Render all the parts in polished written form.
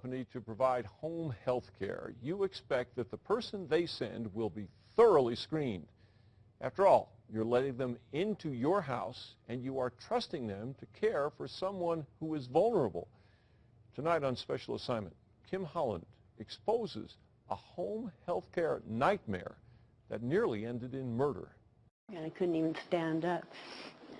company to provide home health care, you expect that the person they send will be thoroughly screened. After all, you're letting them into your house and you are trusting them to care for someone who is vulnerable. Tonight on Special Assignment, Kim Holland exposes a home health care nightmare that nearly ended in murder. And I couldn't even stand up.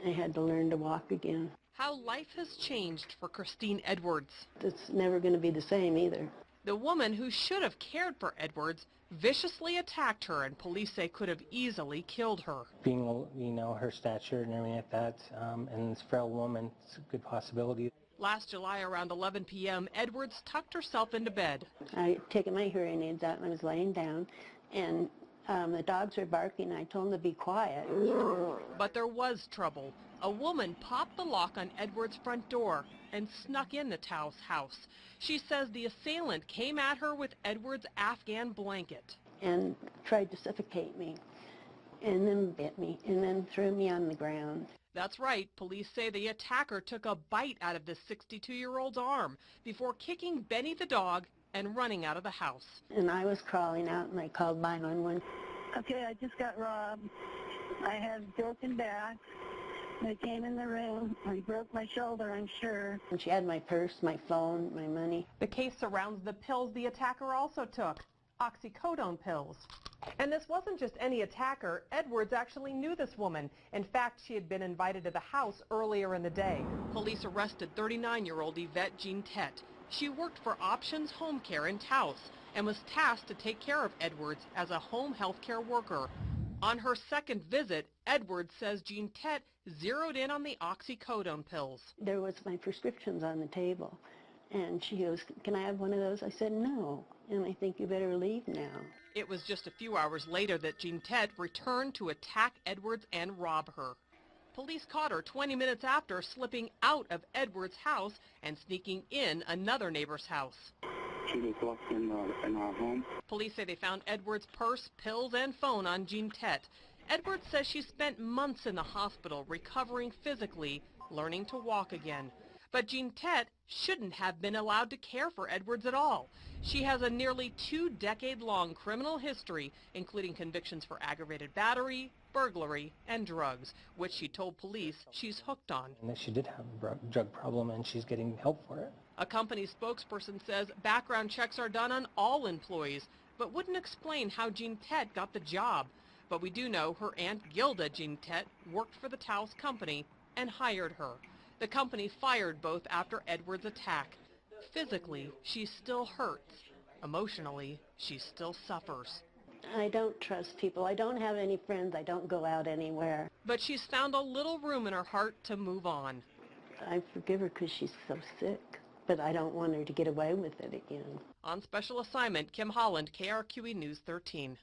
I had to learn to walk again. How life has changed for Christine Edwards. It's never going to be the same either. The woman who should have cared for Edwards viciously attacked her, and police say could have easily killed her. Being, her stature and everything like that, and this frail woman, it's a good possibility. Last July around 11 p.m., Edwards tucked herself into bed. I had taken my hearing aids out and I was laying down, and the dogs were barking. I told them to be quiet. But there was trouble. A woman popped the lock on Edwards' front door and snuck in the Tao's house. She says the assailant came at her with Edwards' Afghan blanket. And tried to suffocate me, and then bit me, and then threw me on the ground. That's right. Police say the attacker took a bite out of the 62-year-old's arm before kicking Benny the dog and running out of the house. And I was crawling out, and I called 911. Okay, I just got robbed. I have broken back. They came in the room. I broke my shoulder, I'm sure. And she had my purse, my phone, my money. The case surrounds the pills the attacker also took, oxycodone pills. And this wasn't just any attacker. Edwards actually knew this woman. In fact, she had been invited to the house earlier in the day. Police arrested 39-year-old Yvette Jean Tett. She worked for Options Homecare in Taos and was tasked to take care of Edwards as a home health care worker. On her second visit, Edwards says Jean Tett zeroed in on the oxycodone pills. There was my prescriptions on the table, and she goes, "Can I have one of those?" I said, "No, and I think you better leave now." It was just a few hours later that Jean Tett returned to attack Edwards and rob her. Police caught her 20 minutes after slipping out of Edwards' house and sneaking in another neighbor's house. She was locked in our home. Police say they found Edwards' purse, pills, and phone on Jean Tett. Edwards says she spent months in the hospital recovering physically, learning to walk again. But Jean Tett shouldn't have been allowed to care for Edwards at all. She has a nearly 2-decade-long criminal history, including convictions for aggravated battery, burglary, and drugs, which she told police she's hooked on. And that she did have a drug problem and she's getting help for it. A company spokesperson says background checks are done on all employees, but wouldn't explain how Jean Tett got the job. But we do know her Aunt Gilda Jean Tett worked for the Taos company and hired her. The company fired both after Edwards' attack. Physically, she still hurts. Emotionally, she still suffers. I don't trust people. I don't have any friends. I don't go out anywhere. But she's found a little room in her heart to move on. I forgive her because she's so sick, but I don't want her to get away with it again. On special assignment, Kim Holland, KRQE News 13.